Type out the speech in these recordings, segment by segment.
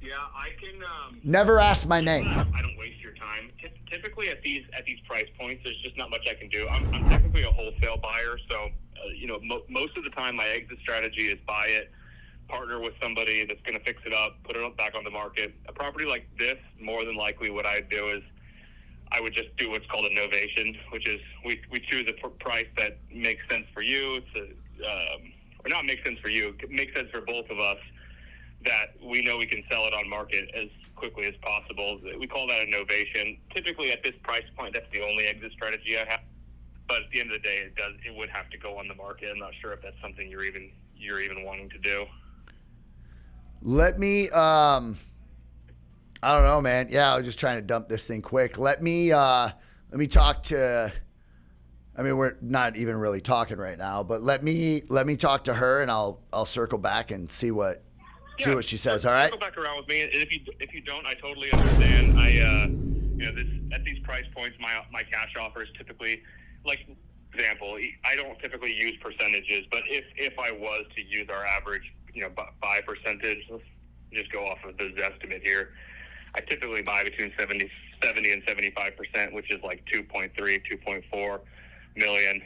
Yeah, I can. Never ask my name. I don't waste your time. Typically, at these price points, there's just not much I can do. I'm technically a wholesale buyer, so most of the time, my exit strategy is buy it, partner with somebody that's going to fix it up, put it back on the market. A property like this, more than likely, what I'd do is I would just do what's called a novation, which is we choose a price that makes sense for you. Or not makes sense for you. It makes sense for both of us, that we know we can sell it on market as quickly as possible. We call that a novation. Typically at this price point, that's the only exit strategy I have. But at the end of the day, it would have to go on the market. I'm not sure if that's something you're even wanting to do. Let me, I don't know, man. Yeah, I was just trying to dump this thing quick. Let me talk to, I mean, we're not even really talking right now, but let me talk to her, and I'll circle back and see what she says. All right. Circle back around with me, and if you don't, I totally understand. At these price points, my cash offers typically, like example, I don't typically use percentages, but if I was to use our average, buy percentage, let's just go off of this estimate here. I typically buy between 70 and 75%, which is like 2.3, 2.4 million,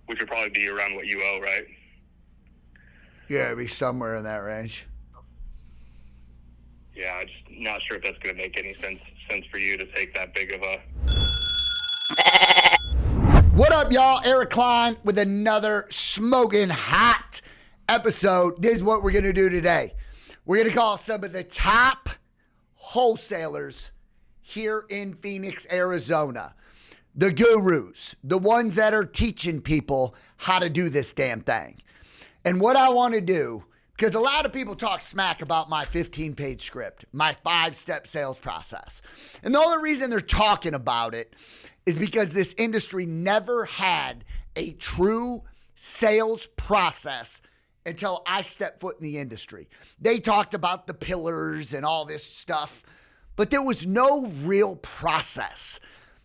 which would probably be around what you owe, right? Yeah, it'd be somewhere in that range. Yeah, I'm just not sure if that's going to make any sense for you to take that big of a... What up, y'all? Eric Cline with another smoking hot episode. This is what we're going to do today. We're going to call some of the top wholesalers here in Phoenix, Arizona. The gurus, the ones that are teaching people how to do this damn thing. And what I want to do, because a lot of people talk smack about my 15-page script, my 5-step sales process. And the only reason they're talking about it is because this industry never had a true sales process until I stepped foot in the industry. They talked about the pillars and all this stuff, but there was no real process.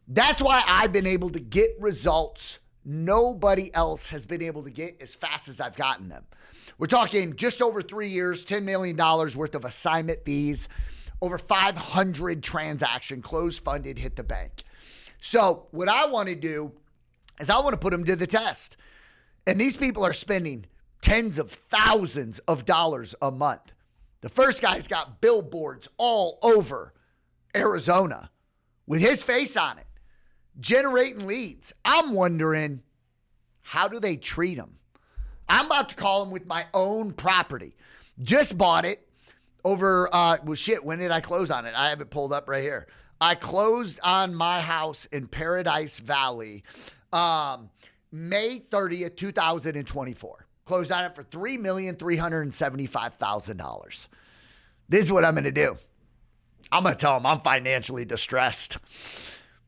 That's why I've been able to get results nobody else has been able to get as fast as I've gotten them. We're talking just over 3 years, $10 million worth of assignment fees, over 500 transaction, closed funded, hit the bank. So what I want to do is I want to put them to the test. And these people are spending tens of thousands of dollars a month. The first guy's got billboards all over Arizona with his face on it, generating leads. I'm wondering, how do they treat them? I'm about to call him with my own property. Just bought it over, when did I close on it? I have it pulled up right here. I closed on my house in Paradise Valley, May 30th, 2024. Closed on it for $3,375,000. This is what I'm going to do. I'm going to tell them I'm financially distressed.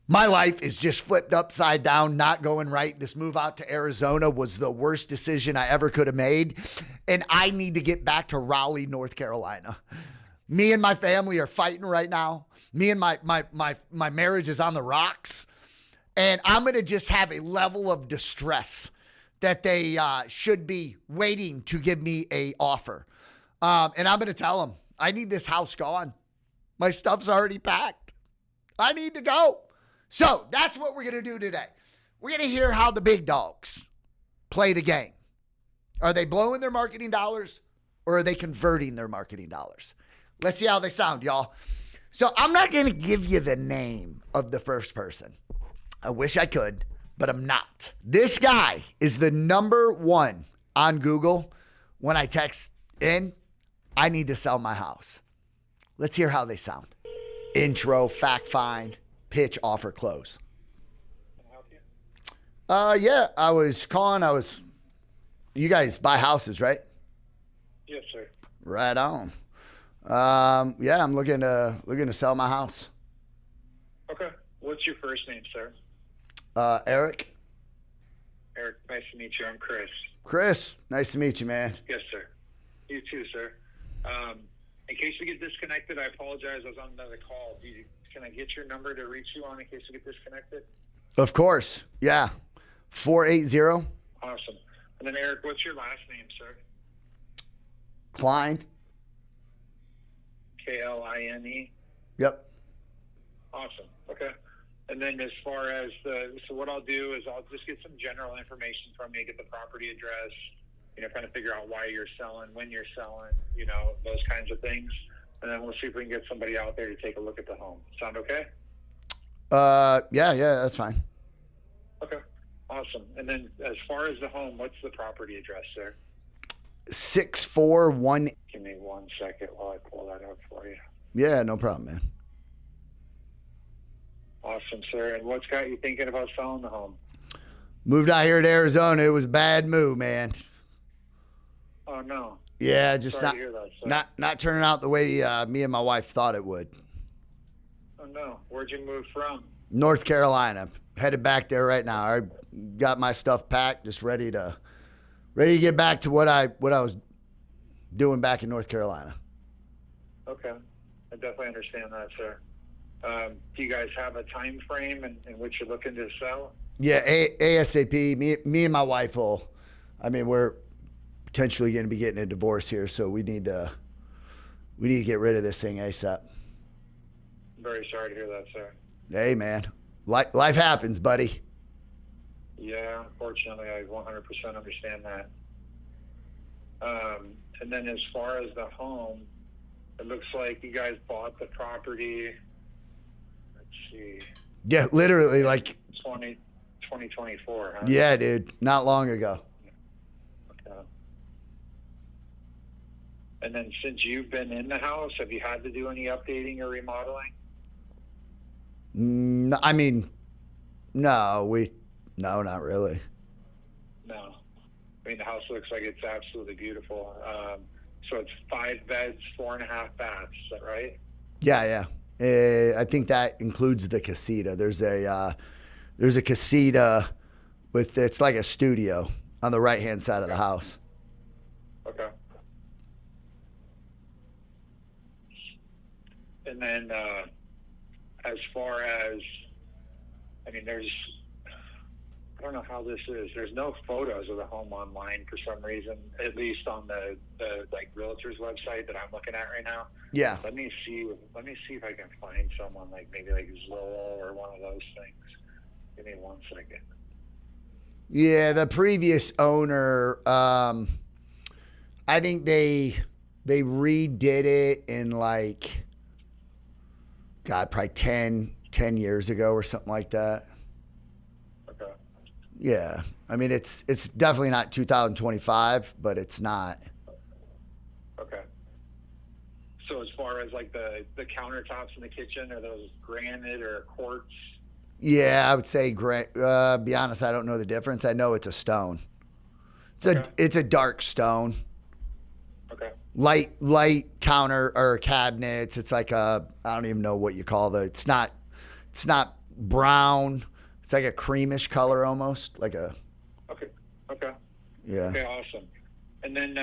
My life is just flipped upside down, not going right. This move out to Arizona was the worst decision I ever could have made. And I need to get back to Raleigh, North Carolina. Me and my family are fighting right now. Me and my marriage is on the rocks. And I'm going to just have a level of distress that they should be waiting to give me a offer. And I'm going to tell them, I need this house gone. My stuff's already packed. I need to go. So that's what we're going to do today. We're going to hear how the big dogs play the game. Are they blowing their marketing dollars, or are they converting their marketing dollars? Let's see how they sound, y'all. So I'm not going to give you the name of the first person. I wish I could, but I'm not. This guy is the number one on Google when I text in, I need to sell my house. Let's hear how they sound. Intro, fact find, pitch, offer, close. Can I help you? Yeah, I was calling. You guys buy houses, right? Yes, sir. Right on. Yeah, I'm looking to sell my house. Okay. What's your first name, sir? Eric. Eric, nice to meet you. I'm Chris. Chris, nice to meet you, man. Yes, sir. You too, sir. In case we get disconnected, I apologize. I was on another call. Can I get your number to reach you on in case we get disconnected? Of course. Yeah. 480. Awesome. And then, Eric, what's your last name, sir? Cline. Cline. Yep. Awesome. Okay. And then as far as so what I'll do is I'll just get some general information from you, get the property address, kind of figure out why you're selling, when you're selling, those kinds of things. And then we'll see if we can get somebody out there to take a look at the home. Sound okay? Yeah, that's fine. Okay. Awesome. And then as far as the home, what's the property address, sir? 641. Give me 1 second while I pull that up for you. Yeah, no problem, man. Awesome, sir. And what's got you thinking about selling the home? Moved out here to Arizona. It was a bad move, man. Oh, no. Yeah, just Sorry to hear that, sir. not turning out the way me and my wife thought it would. Oh, no. Where'd you move from? North Carolina. Headed back there right now. I got my stuff packed, just ready to get back to what I was doing back in North Carolina. Okay. I definitely understand that, sir. Do you guys have a time frame in which you're looking to sell? Yeah, ASAP. Me and my wife we're potentially going to be getting a divorce here, so we need to get rid of this thing ASAP. Very sorry to hear that, sir. Hey, man. Life happens, buddy. Yeah, unfortunately, I 100% understand that. And then as far as the home, it looks like you guys bought the property. Let's see. Yeah, literally like 2024, huh? Yeah, dude. Not long ago. Okay. And then since you've been in the house, have you had to do any updating or remodeling? No, no, not really. No. The house looks like it's absolutely beautiful. So it's 5 beds, 4.5 baths. Is that right? Yeah. I think that includes the casita. There's a casita it's like a studio on the right-hand side of the house. Okay. And then as far as, I don't know how this is. There's no photos of the home online for some reason, at least on the realtor's website that I'm looking at right now. Yeah. Let me see if I can find someone maybe Zillow or one of those things. Give me 1 second. Yeah, the previous owner, I think they redid it in probably 10 years ago or something like that. Okay. Yeah. It's definitely not 2025, but it's not. Okay. So as far as the countertops in the kitchen, are those granite or quartz? Yeah, I would say be honest, I don't know the difference. I know it's a stone. It's a dark stone. Okay. Light counter or cabinets. It's like I don't even know what you call it's not brown. It's like a creamish color almost, like a. Okay. Okay. Yeah. Okay. Awesome. And then,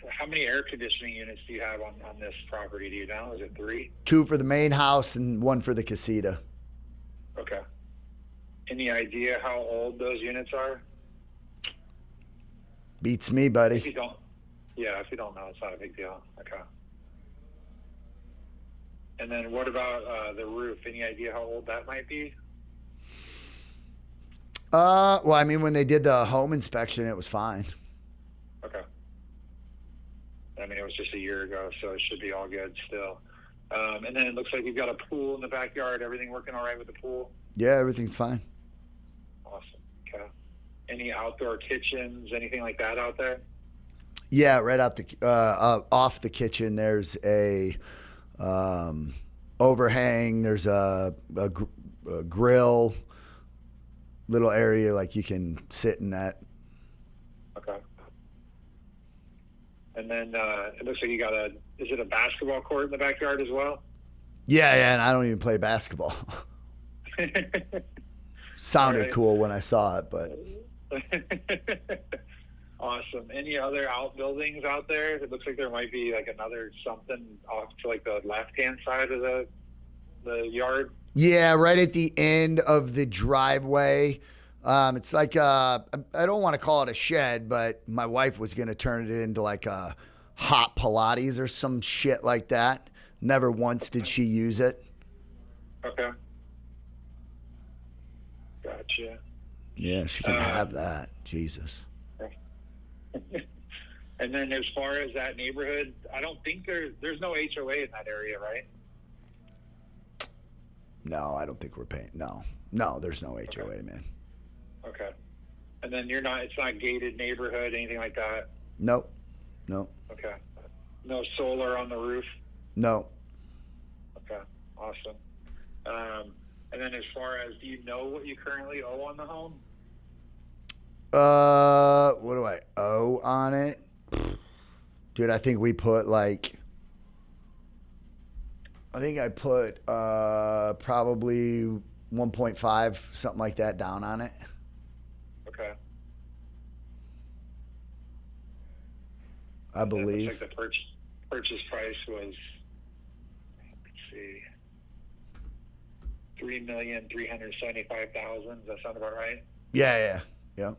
how many air conditioning units do you have on this property? Do you know? Is it 3? 2 for the main house and 1 for the casita. Okay. Any idea how old those units are? Beats me, buddy. If you don't know, it's not a big deal. Okay. And then what about the roof? Any idea how old that might be? Well, when they did the home inspection, it was fine. Okay. It was just a year ago, so it should be all good still. And then it looks like you've got a pool in the backyard. Everything working all right with the pool? Yeah, everything's fine. Awesome. Okay. Any outdoor kitchens, anything like that out there? Yeah, right out off the kitchen, there's a overhang. There's a grill, little area you can sit in that. Okay. And then it looks like you got is it a basketball court in the backyard as well? Yeah, and I don't even play basketball. Sounded right. cool when I saw it, but. Awesome. Any other outbuildings out there? It looks like there might be another something off to the left-hand side of the yard. Yeah, right at the end of the driveway. It's I don't want to call it a shed, but my wife was going to turn it into a hot Pilates or some shit like that. Never once did she use it. Okay. Gotcha. Yeah, she can have that. Jesus. And then as far as that neighborhood, I don't think there's no HOA in that area, right? No, I don't think we're paying. No, there's no HOA, man. Okay. And then it's not gated neighborhood, anything like that? Nope. Okay. No solar on the roof? No. Okay. Awesome. And then as far as, do you know what you currently owe on the home? What do I owe on it? Dude, I think I put probably 1.5, something like that down on it. Okay. I believe. Looks like the purchase price was, let's see, $3,375,000. Does that sound about right? Yeah. Okay.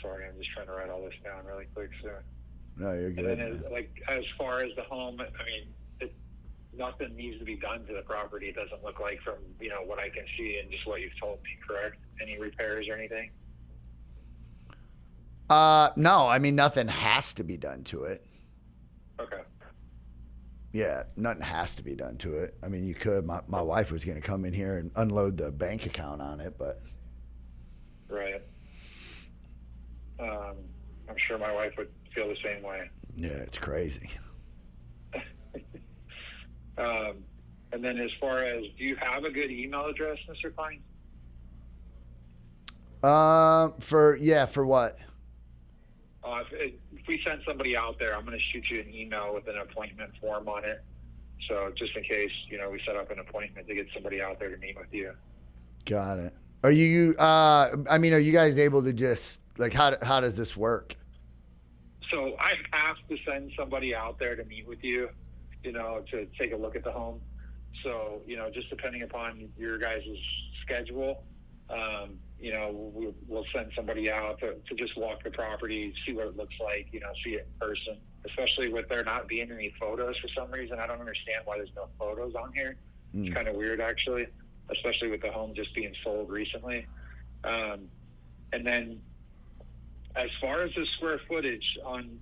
Sorry, I'm just trying to write all this down really quick, sir. No, you're good. And then, as far as the home, I mean, nothing needs to be done to the property. It doesn't look like from what I can see and just what you've told me. Correct? Any repairs or anything? No. I mean, nothing has to be done to it. Okay. Yeah, nothing has to be done to it. I mean, you could. My wife was going to come in here and unload the bank account on it, but. Right. I'm sure my wife would feel the same way. Yeah, it's crazy. And then as far as, do you have a good email address, Mr. Cline? For what? If we send somebody out there, I'm going to shoot you an email with an appointment form on it. So just in case, we set up an appointment to get somebody out there to meet with you. Got it. Are you, are you guys able to just, how does this work? So I have to send somebody out there to meet with you, to take a look at the home. So, just depending upon your guys' schedule, we'll send somebody out to just walk the property, see what it looks like, see it in person, especially with there not being any photos for some reason. I don't understand why there's no photos on here. It's kind of weird, actually, especially with the home just being sold recently. And then as far as the square footage on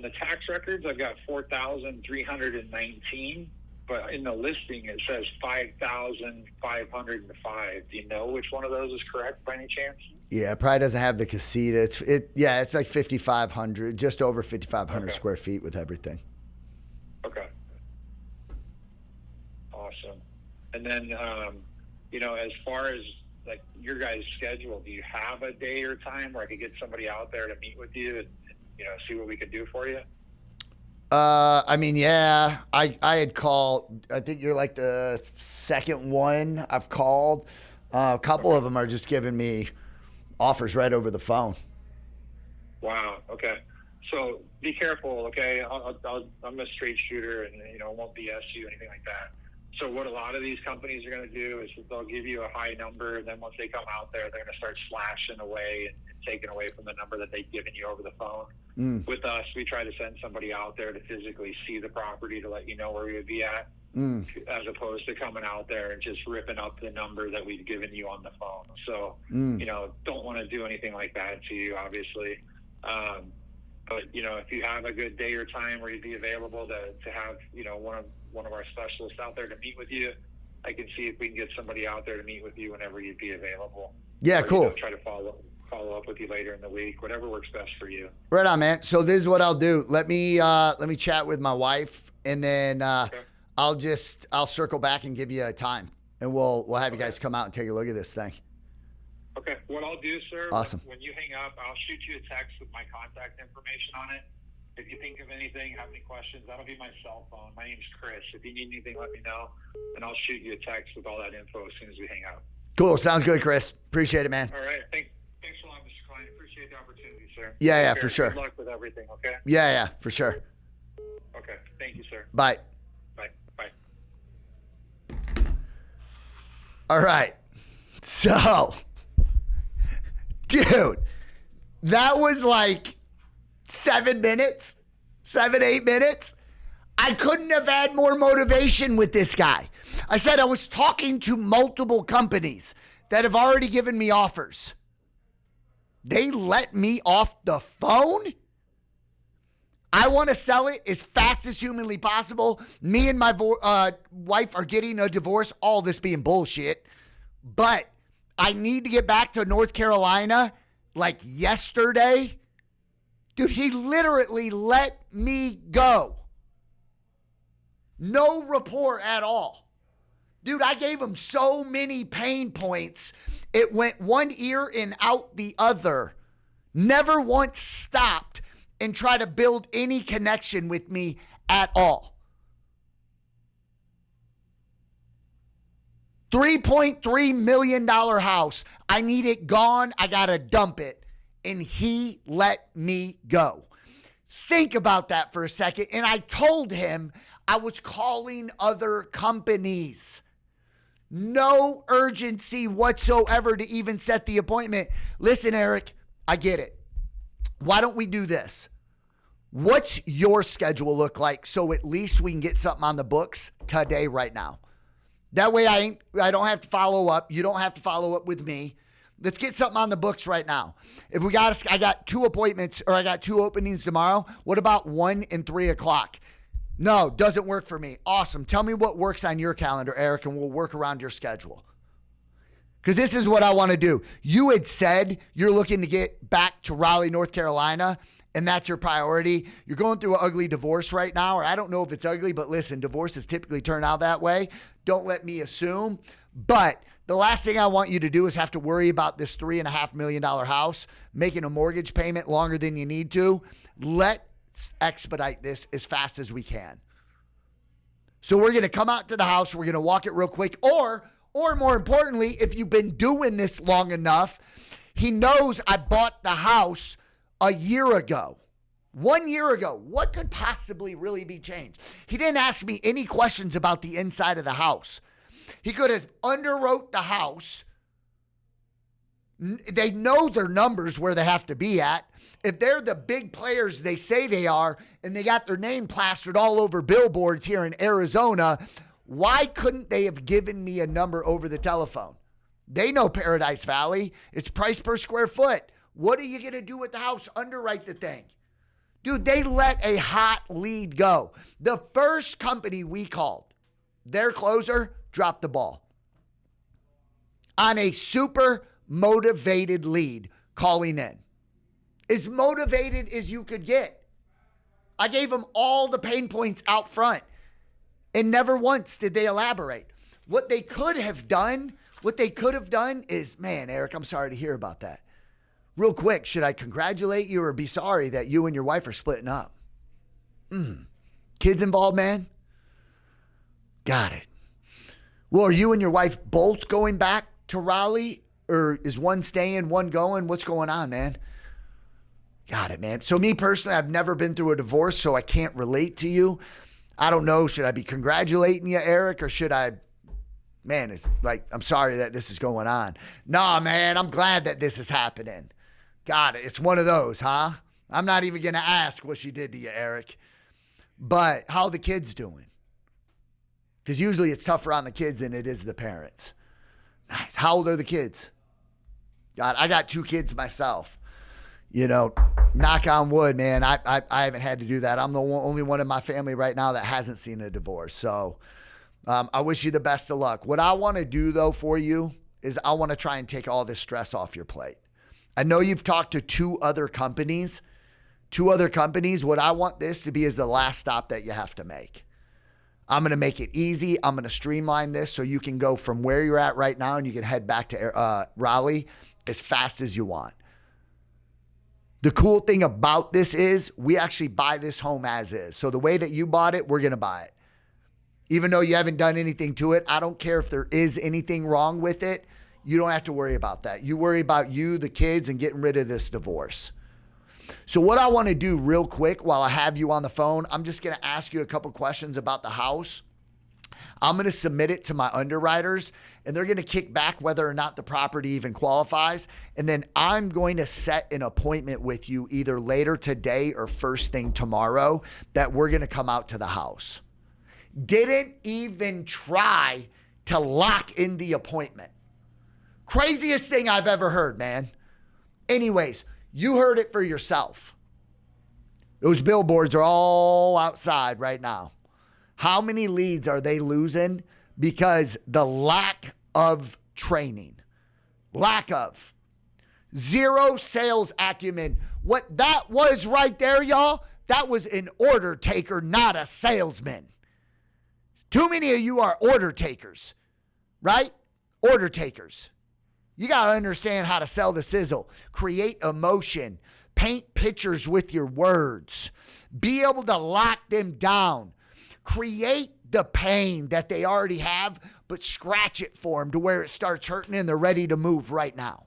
the tax records, I've got 4,319, but in the listing it says 5,505. Do you know which one of those is correct by any chance? Yeah, it probably doesn't have the casita. It's like 5,500, just over 5,500 square feet with everything. Okay. Awesome. And then, as far as your guys' schedule, do you have a day or time where I could get somebody out there to meet with you and see what we could do for you? Yeah, I had called. I think you're like the second one I've called. A couple of them are just giving me offers right over the phone. Wow. Okay. So be careful. Okay. I'm a straight shooter and, won't BS you, anything like that. So what a lot of these companies are going to do is they'll give you a high number, and then once they come out there, they're going to start slashing away and taking away from the number that they've given you over the phone. With us, we try to send somebody out there to physically see the property to let you know where we would be at, as opposed to coming out there and just ripping up the number that we've given you on the phone. So, don't want to do anything like that to you, obviously. But, if you have a good day or time where you'd be available to have, one of our specialists out there to meet with you, I can see if we can get somebody out there to meet with you whenever you'd be available. Yeah, or, cool. Try to follow up with you later in the week, whatever works best for you. Right on, man. So this is what I'll do. Let me chat with my wife, and then Okay. I'll circle back and give you a time, and we'll have you guys come out and take a look at this thing. Okay. What I'll do, sir, awesome. When you hang up, I'll shoot you a text with my contact information on it. If you think of anything, have any questions, that'll be my cell phone. My name's Chris. If you need anything, let me know, and I'll shoot you a text with all that info as soon as we hang out. Cool. Sounds good, Chris. Appreciate it, man. All right. Thanks a lot, Mr. Cline. Appreciate the opportunity, sir. Yeah, for sure. Good luck with everything, okay? Yeah, for sure. Okay. Thank you, sir. Bye. Bye. All right. So, dude, that was like 7 minutes, 7, 8 minutes. I couldn't have had more motivation with this guy. I said I was talking to multiple companies that have already given me offers. They let me off the phone. I want to sell it as fast as humanly possible. Me and my wife are getting a divorce, all this being bullshit. But I need to get back to North Carolina like yesterday. Dude, he literally let me go. No rapport at all. Dude, I gave him so many pain points. It went one ear and out the other. Never once stopped and tried to build any connection with me at all. $3.3 million house. I need it gone. I got to dump it. And he let me go. Think about that for a second. And I told him I was calling other companies. No urgency whatsoever to even set the appointment. Listen, Eric, I get it. Why don't we do this? What's your schedule look like so at least we can get something on the books today, right now? That way I don't have to follow up. You don't have to follow up with me. Let's get something on the books right now. If I got 2 appointments, or I got 2 openings tomorrow. What about 1 and 3 o'clock? No, doesn't work for me. Awesome. Tell me what works on your calendar, Eric, and we'll work around your schedule. Because this is what I want to do. You had said you're looking to get back to Raleigh, North Carolina, and that's your priority. You're going through an ugly divorce right now, or I don't know if it's ugly, but listen, divorces typically turn out that way. Don't let me assume. But the last thing I want you to do is have to worry about this $3.5 million house, making a mortgage payment longer than you need to. Let's expedite this as fast as we can. So we're going to come out to the house. We're going to walk it real quick. Or more importantly, if you've been doing this long enough, he knows I bought the house a year ago. 1 year ago. What could possibly really be changed? He didn't ask me any questions about the inside of the house. He could have underwrote the house. They know their numbers where they have to be at. If they're the big players they say they are, and they got their name plastered all over billboards here in Arizona, why couldn't they have given me a number over the telephone? They know Paradise Valley. It's price per square foot. What are you going to do with the house? Underwrite the thing. Dude, they let a hot lead go. The first company we called, their closer dropped the ball on a super motivated lead calling in. As motivated as you could get. I gave them all the pain points out front, and never once did they elaborate. What they could have done is, man, Eric, I'm sorry to hear about that. Real quick, should I congratulate you or be sorry that you and your wife are splitting up? Kids involved, man? Got it. Well, are you and your wife both going back to Raleigh? Or is one staying, one going? What's going on, man? Got it, man. So me personally, I've never been through a divorce, so I can't relate to you. I don't know. Should I be congratulating you, Eric, or should I... Man, it's like, I'm sorry that this is going on. Nah, man, I'm glad that this is happening. Got it. It's one of those, huh? I'm not even going to ask what she did to you, Eric. But how are the kids doing? Because usually it's tougher on the kids than it is the parents. Nice. How old are the kids? God, I got 2 kids myself. You know, knock on wood, man. I haven't had to do that. I'm the only one in my family right now that hasn't seen a divorce. So I wish you the best of luck. What I want to do, though, for you is I want to try and take all this stress off your plate. I know you've talked to 2 other companies. What I want this to be is the last stop that you have to make. I'm going to make it easy. I'm going to streamline this so you can go from where you're at right now and you can head back to Raleigh as fast as you want. The cool thing about this is we actually buy this home as is. So the way that you bought it, we're going to buy it. Even though you haven't done anything to it, I don't care if there is anything wrong with it. You don't have to worry about that. You worry about you, the kids, and getting rid of this divorce. So what I want to do real quick while I have you on the phone, I'm just going to ask you a couple questions about the house. I'm going to submit it to my underwriters, and they're going to kick back whether or not the property even qualifies. And then I'm going to set an appointment with you either later today or first thing tomorrow that we're going to come out to the house. Didn't even try to lock in the appointment. Craziest thing I've ever heard, man. Anyways, you heard it for yourself. Those billboards are all outside right now. How many leads are they losing because the lack of training? Lack of. Zero sales acumen. What that was right there, y'all, that was an order taker, not a salesman. Too many of you are order takers, right? Order takers. You got to understand how to sell the sizzle, create emotion, paint pictures with your words, be able to lock them down, create the pain that they already have, but scratch it for them to where it starts hurting and they're ready to move right now.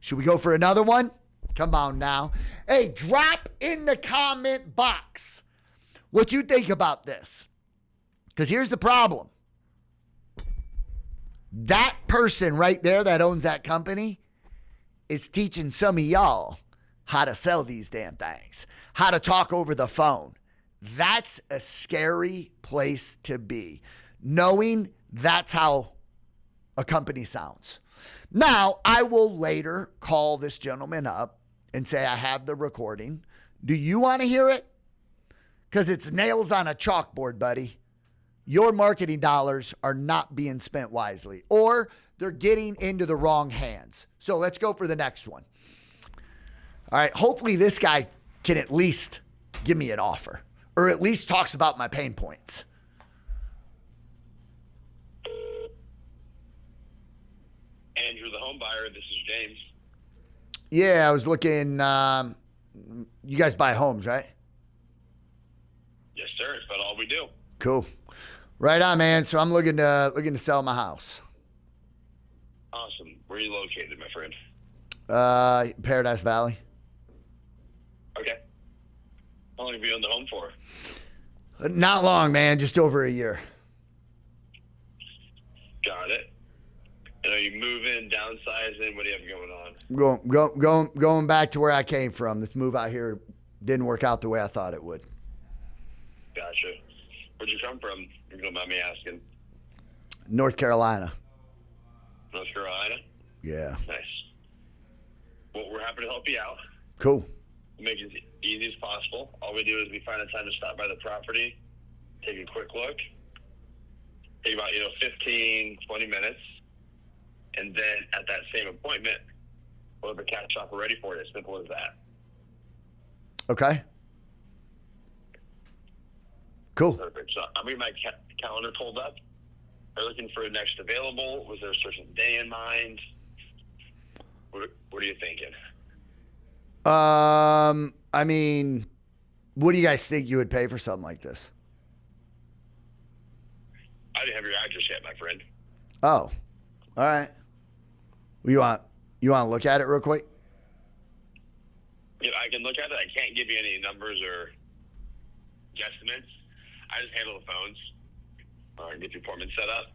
Should we go for another one? Come on now. Hey, drop in the comment box what you think about this. Because here's the problem. That person right there that owns that company is teaching some of y'all how to sell these damn things, how to talk over the phone. That's a scary place to be, knowing that's how a company sounds. Now, I will later call this gentleman up and say, I have the recording. Do you want to hear it? Because it's nails on a chalkboard, buddy. Your marketing dollars are not being spent wisely, or they're getting into the wrong hands. So let's go for the next one. All right, hopefully this guy can at least give me an offer, or at least talks about my pain points. Andrew, the home buyer, this is James. Yeah, I was looking, you guys buy homes, right? Yes, sir. It's about all we do. Cool. Right on, man. So I'm looking to sell my house. Awesome. Where are you located, my friend? Paradise Valley. Okay. How long have you owned the home for? Not long, man. Just over a year. Got it. And are you moving, downsizing? What do you have going on? Going back to where I came from. This move out here didn't work out the way I thought it would. Gotcha. Where'd you come from, if you don't mind me asking? North Carolina. North Carolina? Yeah. Nice. Well, we're happy to help you out. Cool. We'll make it as easy as possible. All we do is we find a time to stop by the property, take a quick look, take about, 15, 20 minutes. And then at that same appointment, we'll have a cash offer ready for you. As simple as that. Okay. Cool. Perfect. So I'm getting my calendar pulled up. Are you looking for a next available? Was there a certain day in mind? What are you thinking? I mean, what do you guys think you would pay for something like this? I didn't have your address yet, my friend. Oh, all right. You want to look at it real quick? Yeah, I can look at it. I can't give you any numbers or guesstimates. I just handle the phones and get the appointment set up.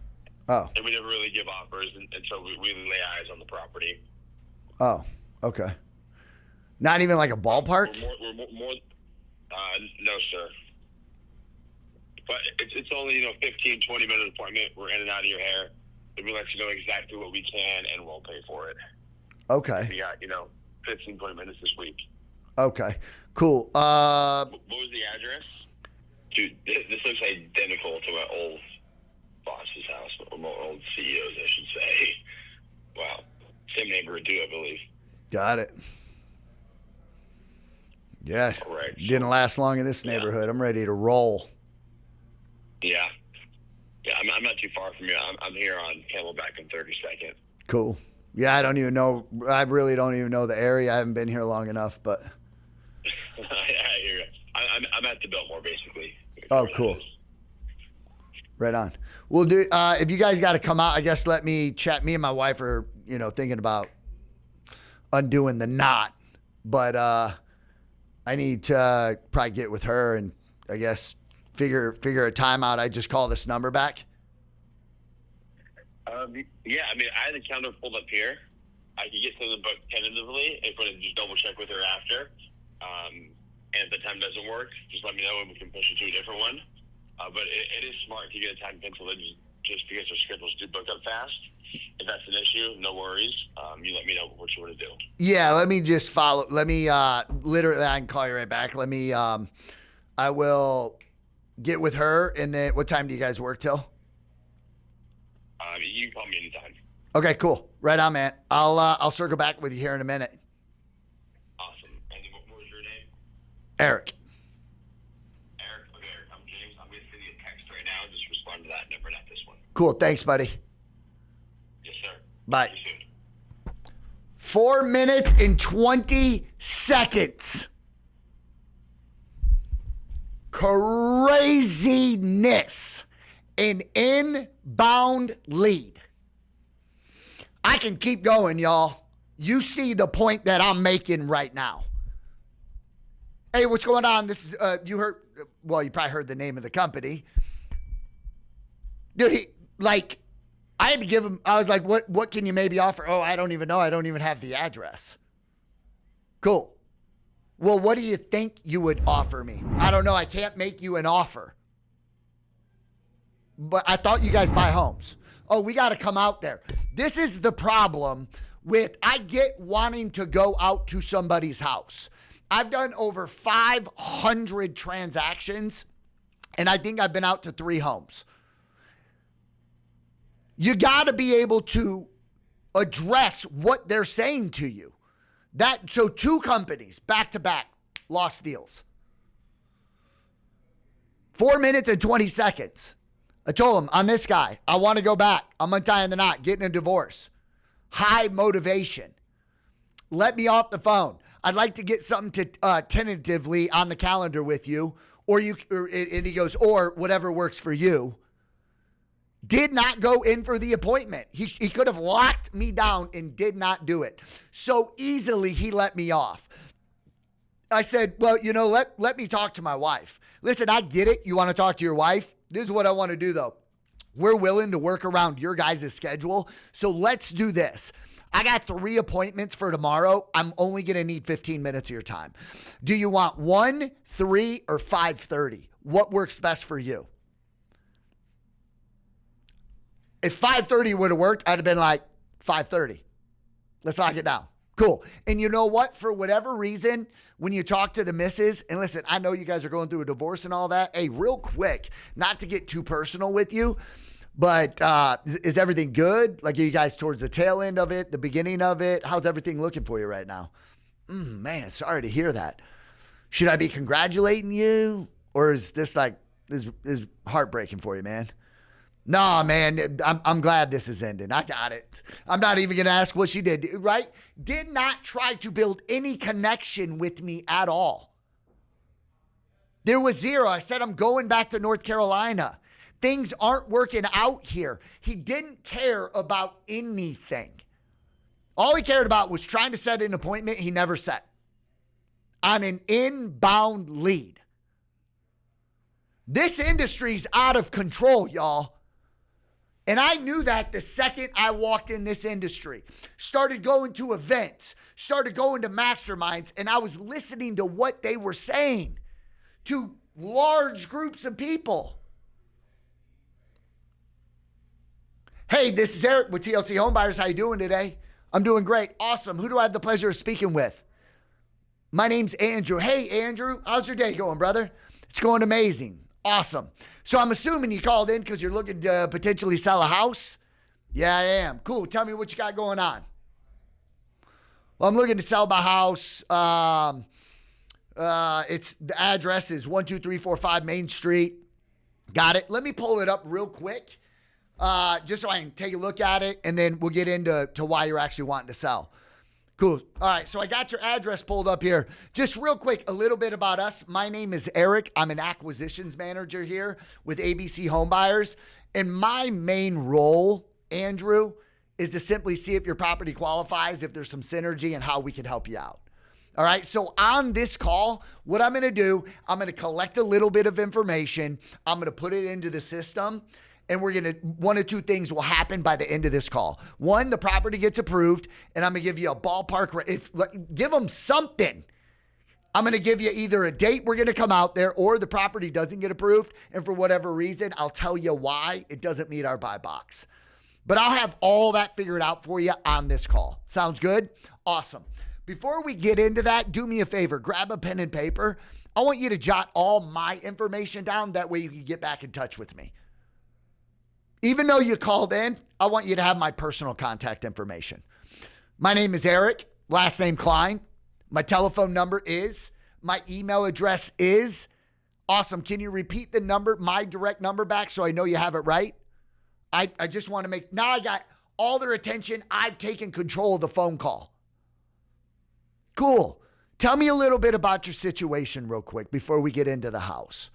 Oh. And we never really give offers until we lay eyes on the property. Oh, okay. Not even like a ballpark? We're more no, sir. But it's only, 15, 20-minute appointment. We're in and out of your hair. And we let you know exactly what we can and we'll pay for it. Okay. We got, 15, 20 minutes this week. Okay, cool. What was the address? Dude, this looks identical to my old boss's house, or my old CEO's, I should say. Wow. Same neighborhood, too, I believe. Got it. Yeah. All right. Didn't last long in this neighborhood. I'm ready to roll. Yeah. Yeah, I'm not too far from you. I'm here on Camelback and 32nd. Cool. Yeah, I don't even know. I really don't even know the area. I haven't been here long enough, but. I hear you. I'm at the Biltmore, basically. Oh, cool. Right on. We'll do. If you guys got to come out, I guess let me chat. Me and my wife are, thinking about undoing the knot, but I need to probably get with her and I guess figure a time out. I just call this number back. Yeah, I mean, I had the calendar pulled up here. I could get something booked tentatively if I just double check with her after. And if the time doesn't work, just let me know and we can push it to a different one. But it is smart to get a time penciled in just because our schedules do book up fast. If that's an issue, no worries. You let me know what you want to do. Yeah, let me just follow. Let me literally, I can call you right back. Let me, I will get with her. And then what time do you guys work till? You can call me anytime. Okay, cool. Right on, man. I'll circle back with you here in a minute. Awesome. And then what was your name? Eric. Eric. Okay, Eric. I'm James. I'm going to send you a text right now. Just respond to that number, not this one. Cool. Thanks, buddy. Yes, sir. Bye. See you soon. 4 minutes and 20 seconds. Craziness. An inbound lead. I can keep going, y'all. You see the point that I'm making right now. Hey, what's going on? This is, you heard, well, you probably heard the name of the company. Dude, I had to give him, I was like, what can you maybe offer? Oh, I don't even know. I don't even have the address. Cool. Well, what do you think you would offer me? I don't know. I can't make you an offer. But I thought you guys buy homes. Oh, we got to come out there. This is the problem with, I get wanting to go out to somebody's house. I've done over 500 transactions, and I think I've been out to 3 homes. You got to be able to address what they're saying to you. So 2 companies back to back lost deals. 4 minutes and 20 seconds. I told him, on this guy, I want to go back. I'm untying the knot, getting a divorce. High motivation. Let me off the phone. I'd like to get something to tentatively on the calendar with you. And he goes, or whatever works for you. Did not go in for the appointment. He could have locked me down and did not do it. So easily he let me off. I said, well, let me talk to my wife. Listen, I get it. You want to talk to your wife? This is what I want to do, though. We're willing to work around your guys' schedule. So let's do this. I got 3 appointments for tomorrow. I'm only going to need 15 minutes of your time. Do you want 1, 3, or 5:30? What works best for you? If 5:30 would have worked, I'd have been like, 5:30. Let's lock it down. Cool. And you know what? For whatever reason, when you talk to the missus, and listen, I know you guys are going through a divorce and all that. Hey, real quick, not to get too personal with you, but is everything good? Like, are you guys towards the tail end of it, the beginning of it? How's everything looking for you right now? Man, sorry to hear that. Should I be congratulating you? Or is this is heartbreaking for you, man? No, man, I'm glad this is ending. I got it. I'm not even going to ask what she did, right? Did not try to build any connection with me at all. There was 0. I said, I'm going back to North Carolina. Things aren't working out here. He didn't care about anything. All he cared about was trying to set an appointment he never set on an inbound lead. This industry's out of control, y'all. And I knew that the second I walked in this industry, started going to events, started going to masterminds, and I was listening to what they were saying to large groups of people. Hey, this is Eric with TLC Homebuyers. How you doing today? I'm doing great. Awesome. Who do I have the pleasure of speaking with? My name's Andrew. Hey, Andrew. How's your day going, brother? It's going amazing. Awesome. So I'm assuming you called in because you're looking to potentially sell a house? Yeah, I am. Cool. Tell me what you got going on. Well, I'm looking to sell my house. It's the address is 12345 Main Street. Got it. Let me pull it up real quick, just so I can take a look at it, and then we'll get into why you're actually wanting to sell. Cool. All right, so I got your address pulled up here. Just real quick, a little bit about us. My name is Eric. I'm an acquisitions manager here with ABC Homebuyers. And my main role, Andrew, is to simply see if your property qualifies, if there's some synergy, and how we can help you out. All right, so on this call, what I'm going to do, I'm going to collect a little bit of information. I'm going to put it into the system. and one of two things will happen by the end of this call. One, the property gets approved, and I'm going to give you a ballpark. Give them something. I'm going to give you either a date we're going to come out there, or the property doesn't get approved, and for whatever reason, I'll tell you why it doesn't meet our buy box. But I'll have all that figured out for you on this call. Sounds good? Awesome. Before we get into that, do me a favor. Grab a pen and paper. I want you to jot all my information down. That way you can get back in touch with me. Even though you called in, I want you to have my personal contact information. My name is Eric, last name Cline. My telephone number is, my email address is. Awesome. Can you repeat the number, my direct number back so I know you have it right? I just want to now I got all their attention. I've taken control of the phone call. Cool. Tell me a little bit about your situation real quick before we get into the house.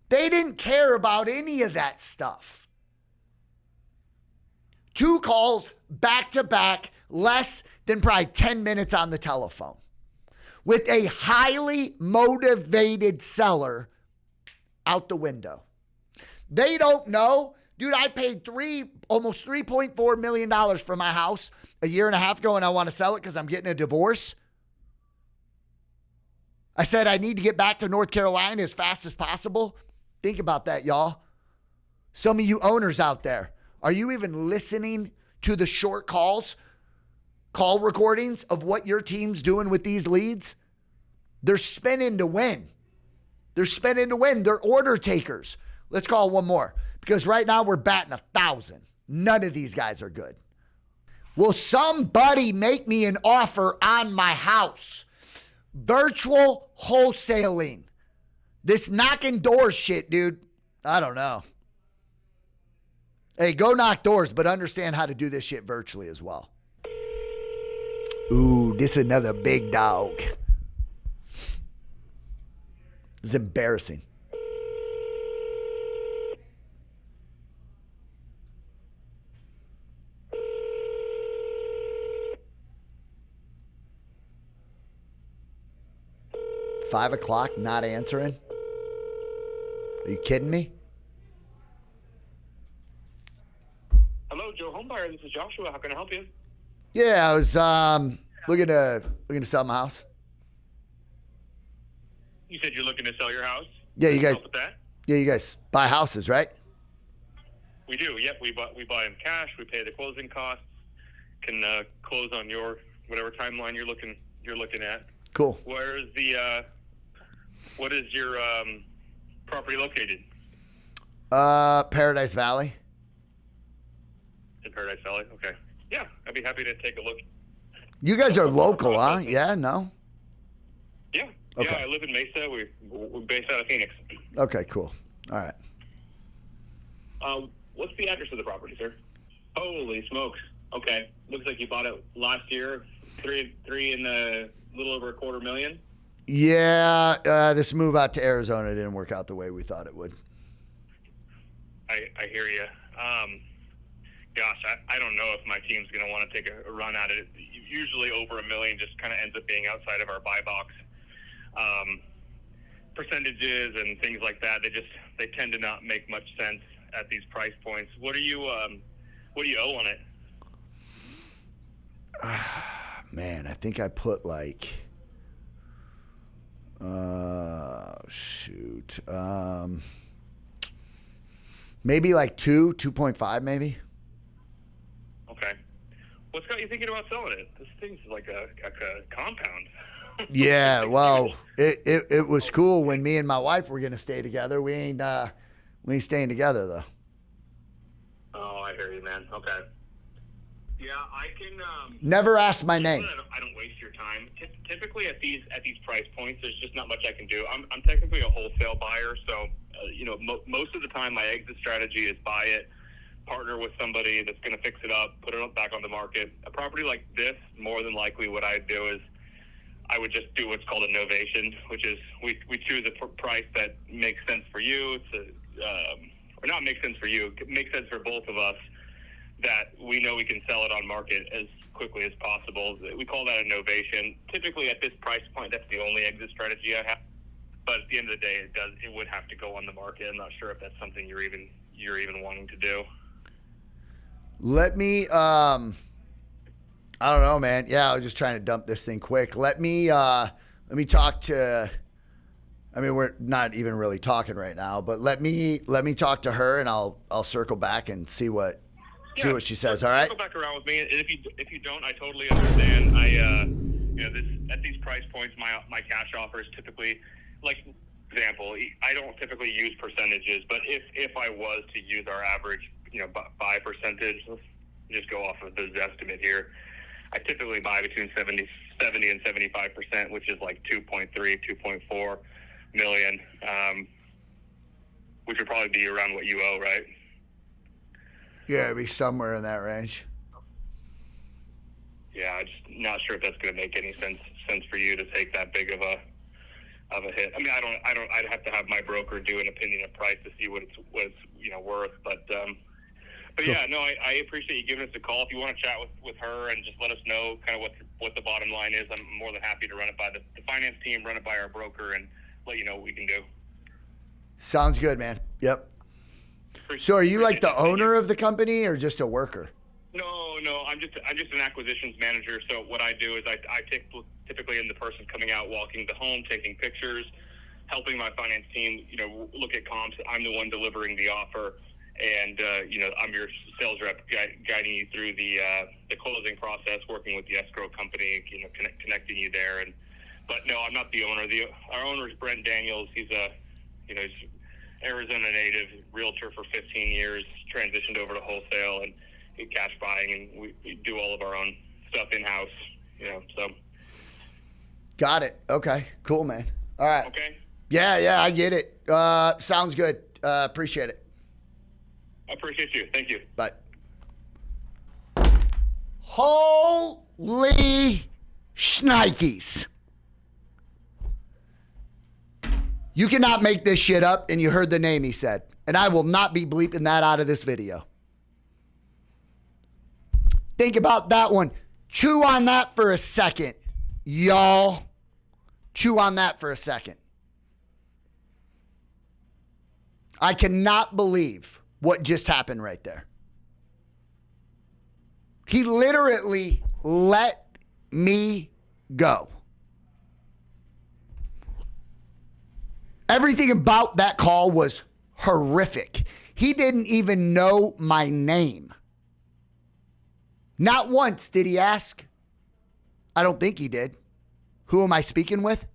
They didn't care about any of that stuff. 2 calls back to back, less than probably 10 minutes on the telephone with a highly motivated seller out the window. They don't know. Dude, I paid almost $3.4 million for my house a year and a half ago, and I want to sell it because I'm getting a divorce. I said I need to get back to North Carolina as fast as possible. Think about that, y'all. Some of you owners out there, are you even listening to the short call recordings of what your team's doing with these leads? They're spinning to win. They're order takers. Let's call one more, because right now we're batting 1,000. None of these guys are good. Will somebody make me an offer on my house? Virtual wholesaling. This knocking doors shit, dude. I don't know. Hey, go knock doors, but understand how to do this shit virtually as well. Ooh, this is another big dog. This is embarrassing. $5:00, not answering. Are you kidding me? Hello, Joe Homebuyer. This is Joshua. How can I help you? Yeah, I was looking to sell my house. You said you're looking to sell your house? Yeah, you Can I guys. help with that? Yeah, you guys buy houses, right? We do. Yep, we buy them cash. We pay the closing costs. Can close on your whatever timeline you're looking at. Cool. What is your property located? Paradise Valley. In Paradise Valley. Okay. Yeah, I'd be happy to take a look. You guys are local, huh? Yeah, no? Yeah. Okay. Yeah, I live in Mesa. We're based out of Phoenix. Okay, cool. All right. What's the address of the property, sir? Holy smokes. Okay. Looks like you bought it last year. Three in a little over $250,000. Yeah, this move out to Arizona didn't work out the way we thought it would. I hear you. Gosh, I don't know if my team's going to want to take a run at it. Usually over $1 million just kind of ends up being outside of our buy box. Percentages and things like that, they tend to not make much sense at these price points. What do you owe on it? Man, I think I put maybe 2.5 maybe. Okay. What's got you thinking about selling it? This thing's like a compound. Yeah, well, it was cool when me and my wife were gonna stay together. We ain't staying together though. Oh, I hear you, man. Okay. Yeah, I can. Never ask my name. I don't waste your time. Typically, at these price points, there's just not much I can do. I'm technically a wholesale buyer, so most of the time my exit strategy is buy it, partner with somebody that's going to fix it up, put it back on the market. A property like this, more than likely, what I'd do is I would just do what's called a novation, which is we choose a price that makes sense for you. Or not makes sense for you. It makes sense for both of us, that we know we can sell it on market as quickly as possible. We call that a novation. Typically at this price point, that's the only exit strategy I have. But at the end of the day, it would have to go on the market. I'm not sure if that's something you're even wanting to do. Let me, I don't know, man. Yeah, I was just trying to dump this thing quick. Let me talk to, I mean, we're not even really talking right now, but let me talk to her, and I'll circle back and see what she says. All right. Circle back around with me, and if you don't, I totally understand. At these price points, my cash offer is typically, like, example, I don't typically use percentages, but if I was to use our average, buy percentage, let's just go off of this estimate here. I typically buy between 70 and 75%, which is like 2.4 million, which would probably be around what you owe, right? Yeah, it'd be somewhere in that range. Yeah, I'm just not sure if that's going to make any sense for you to take that big of a hit. I mean, I'd have to have my broker do an opinion of price to see what it's worth. But Cool. Yeah, no, I appreciate you giving us a call. If you want to chat with her and just let us know kind of what the bottom line is, I'm more than happy to run it by the finance team, run it by our broker, and let you know what we can do. Sounds good, man. Yep. So are you like the owner of the company or just a worker? No, I'm just an acquisitions manager. So what I do is I typically am the person coming out, walking the home, taking pictures, helping my finance team, look at comps. I'm the one delivering the offer, and I'm your sales rep guiding you through the closing process, working with the escrow company, connecting you there. But no, I'm not the owner. Our owner is Brent Daniels. He's he's Arizona native, realtor for 15 years, transitioned over to wholesale and cash buying, and we do all of our own stuff in-house, so. Got it. Okay, cool, man. All right. Okay. Yeah, I get it. Sounds good. Appreciate it. I appreciate you. Thank you. Bye. Holy shnikes. You cannot make this shit up, and you heard the name he said. And I will not be bleeping that out of this video. Think about that one. Chew on that for a second, y'all. Chew on that for a second. I cannot believe what just happened right there. He literally let me go. Everything about that call was horrific. He didn't even know my name. Not once did he ask. I don't think he did. Who am I speaking with?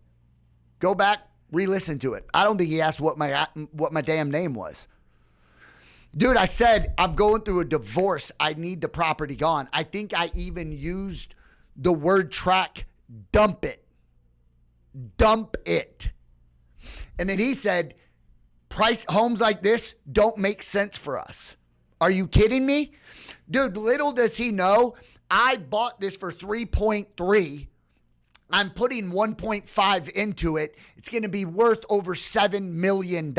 Go back, re-listen to it. I don't think he asked what my damn name was. Dude, I said, I'm going through a divorce. I need the property gone. I think I even used the word track, dump it. Dump it. And then he said, price homes like this don't make sense for us. Are you kidding me? Dude, little does he know, I bought this for 3.3. I'm putting 1.5 into it. It's going to be worth over $7 million.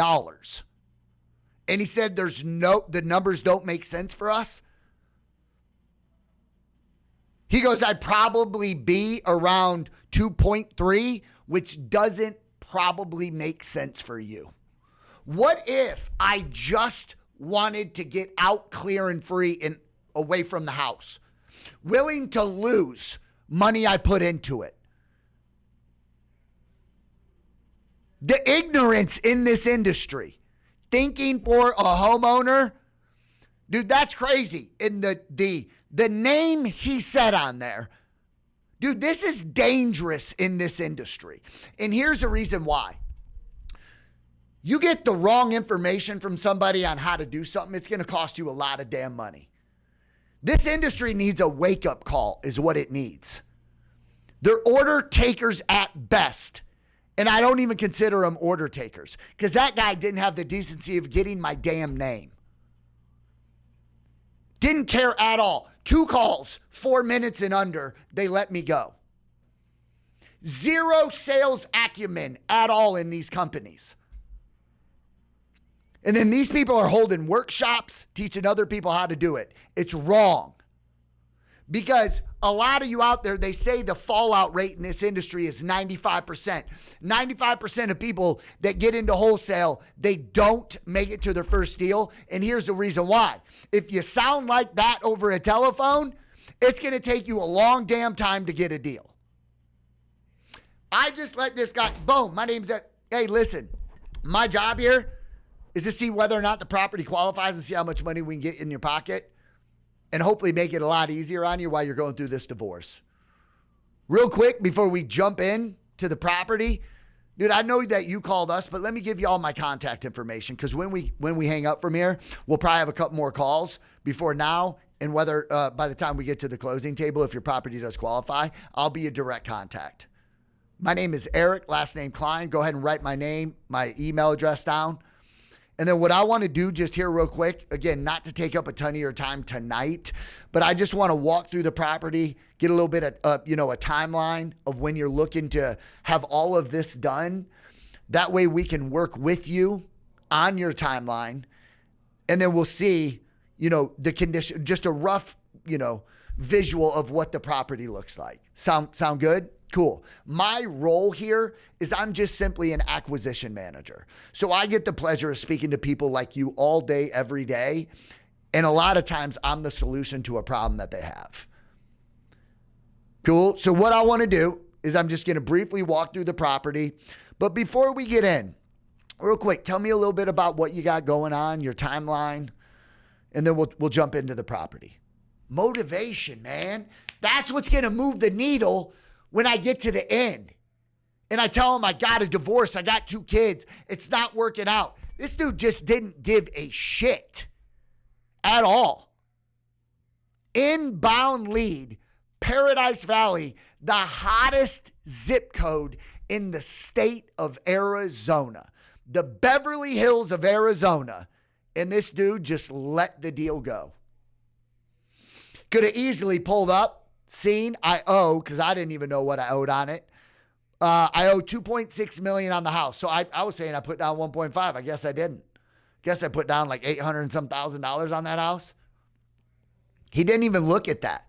And he said the numbers don't make sense for us. He goes, I'd probably be around 2.3, which doesn't probably make sense for you. What if I just wanted to get out clear and free and away from the house? Willing to lose money I put into it. The ignorance in this industry. Thinking for a homeowner, dude, that's crazy. And the name he said on there, dude, this is dangerous in this industry. And here's the reason why. You get the wrong information from somebody on how to do something, it's going to cost you a lot of damn money. This industry needs a wake-up call is what it needs. They're order takers at best. And I don't even consider them order takers because that guy didn't have the decency of getting my damn name. Didn't care at all. 2 calls, 4 minutes and under, they let me go. Zero sales acumen at all in these companies. And then these people are holding workshops, teaching other people how to do it. It's wrong. Because a lot of you out there, they say the fallout rate in this industry is 95%. 95% of people that get into wholesale, they don't make it to their first deal. And here's the reason why. If you sound like that over a telephone, it's going to take you a long damn time to get a deal. I just let this guy, boom, my name's that. Hey, listen, my job here is to see whether or not the property qualifies and see how much money we can get in your pocket. And hopefully make it a lot easier on you while you're going through this divorce. Real quick, before we jump in to the property, dude, I know that you called us, but let me give you all my contact information, because when we hang up from here, we'll probably have a couple more calls before now, and whether by the time we get to the closing table, if your property does qualify, I'll be a direct contact. My name is Eric, last name Cline. Go ahead and write my name, my email address down. And then what I want to do just here real quick, again, not to take up a ton of your time tonight, but I just want to walk through the property, get a little bit of, a timeline of when you're looking to have all of this done. That way we can work with you on your timeline. And then we'll see, the condition, just a rough, visual of what the property looks like. Sound good? Cool. My role here is I'm just simply an acquisition manager. So I get the pleasure of speaking to people like you all day, every day. And a lot of times I'm the solution to a problem that they have. Cool. So what I want to do is I'm just going to briefly walk through the property. But before we get in, real quick, tell me a little bit about what you got going on, your timeline, and then we'll jump into the property. Motivation, man. That's what's going to move the needle when I get to the end and I tell him I got a divorce, I got 2 kids, it's not working out. This dude just didn't give a shit at all. Inbound lead, Paradise Valley, the hottest zip code in the state of Arizona, the Beverly Hills of Arizona. And this dude just let the deal go. Could have easily pulled up. Seen, I owe, because I didn't even know what I owed on it. I owe $2.6 million on the house. So I was saying I put down 1.5. I guess I didn't. Guess I put down like $800 and some thousand on that house. He didn't even look at that.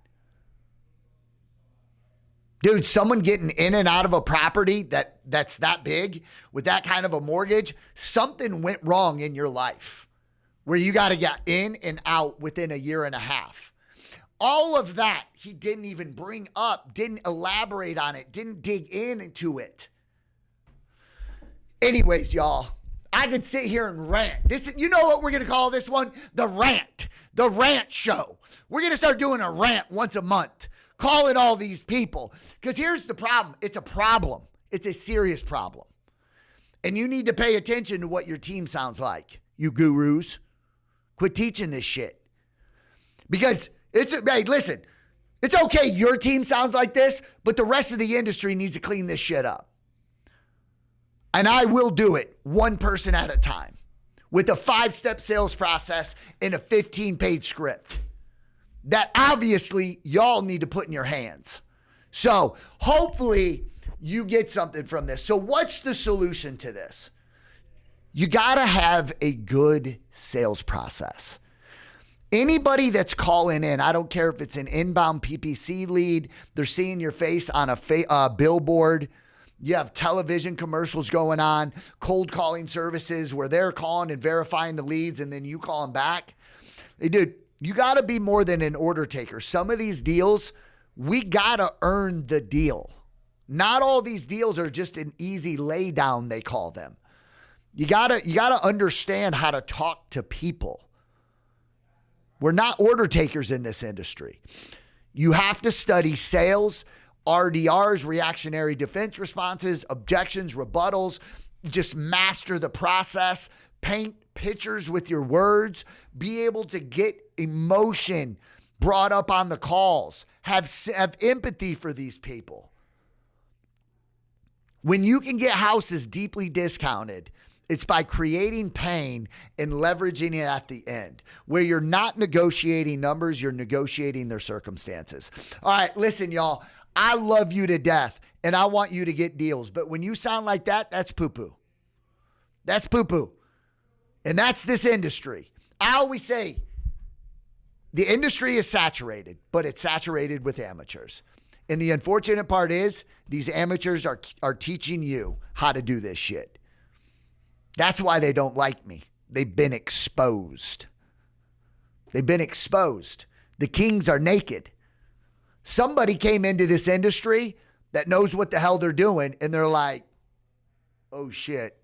Dude, someone getting in and out of a property that's that big with that kind of a mortgage, something went wrong in your life where you got to get in and out within a year and a half. All of that, he didn't even bring up, didn't elaborate on it, didn't dig into it. Anyways, y'all, I could sit here and rant. You know what we're going to call this one? The rant show. We're going to start doing a rant once a month, calling all these people. Because here's the problem. It's a problem. It's a serious problem. And you need to pay attention to what your team sounds like, you gurus. Quit teaching this shit. Because hey, listen, it's okay your team sounds like this, but the rest of the industry needs to clean this shit up. And I will do it one person at a time with a 5-step sales process and a 15-page script that obviously y'all need to put in your hands. So hopefully you get something from this. So what's the solution to this? You got to have a good sales process. Anybody that's calling in, I don't care if it's an inbound PPC lead, they're seeing your face on a billboard, you have television commercials going on, cold calling services where they're calling and verifying the leads and then you call them back. Hey, dude, you got to be more than an order taker. Some of these deals, we got to earn the deal. Not all these deals are just an easy lay down, they call them. You got to understand how to talk to people. We're not order takers in this industry. You have to study sales, RDRs, reactionary defense responses, objections, rebuttals. Just master the process, paint pictures with your words, be able to get emotion brought up on the calls, have empathy for these people. When you can get houses deeply discounted, it's by creating pain and leveraging it at the end, where you're not negotiating numbers, you're negotiating their circumstances. All right, listen, y'all, I love you to death and I want you to get deals. But when you sound like that, that's poo-poo. That's poo-poo. And that's this industry. I always say, The industry is saturated, but it's saturated with amateurs. And the unfortunate part is these amateurs are teaching you how to do this shit. That's why they don't like me. They've been exposed. They've been exposed. The kings are naked. Somebody came into this industry that knows what the hell they're doing, and they're like, oh shit,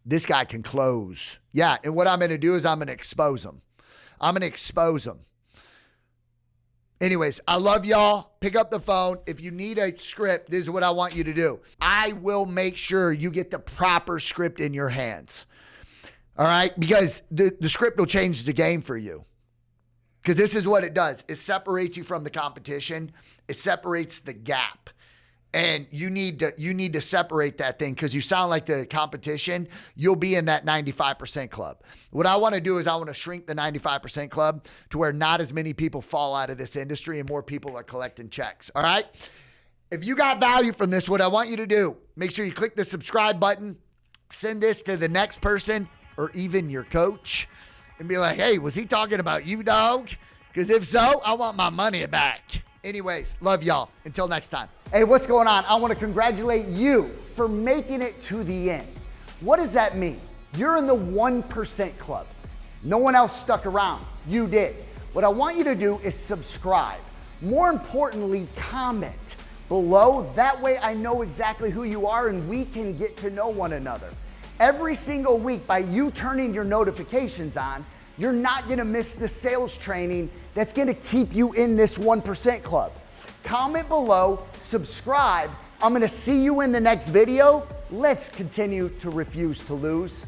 this guy can close. Yeah, and what I'm going to do is I'm going to expose him. I'm going to expose them. Anyways, I love y'all. Pick up the phone. If you need a script, this is what I want you to do. I will make sure you get the proper script in your hands. All right? Because the script will change the game for you. Because this is what it does. It separates you from the competition. It separates the gap. And you need to separate that thing because you sound like the competition. You'll be in that 95% club. What I want to do is I want to shrink the 95% club to where not as many people fall out of this industry and more people are collecting checks. All right? If you got value from this, what I want you to do, make sure you click the subscribe button, send this to the next person or even your coach and be like, hey, was he talking about you, dog? Because if so, I want my money back. Anyways, love y'all. Until next time. Hey, what's going on? I want to congratulate you for making it to the end. What does that mean? You're in the 1% club. No one else stuck around. You did. What I want you to do is subscribe. More importantly, comment below. That way I know exactly who you are and we can get to know one another. Every single week, by you turning your notifications on, you're not going to miss the sales training that's going to keep you in this 1% club. Comment below, subscribe. I'm going to see you in the next video. Let's continue to refuse to lose.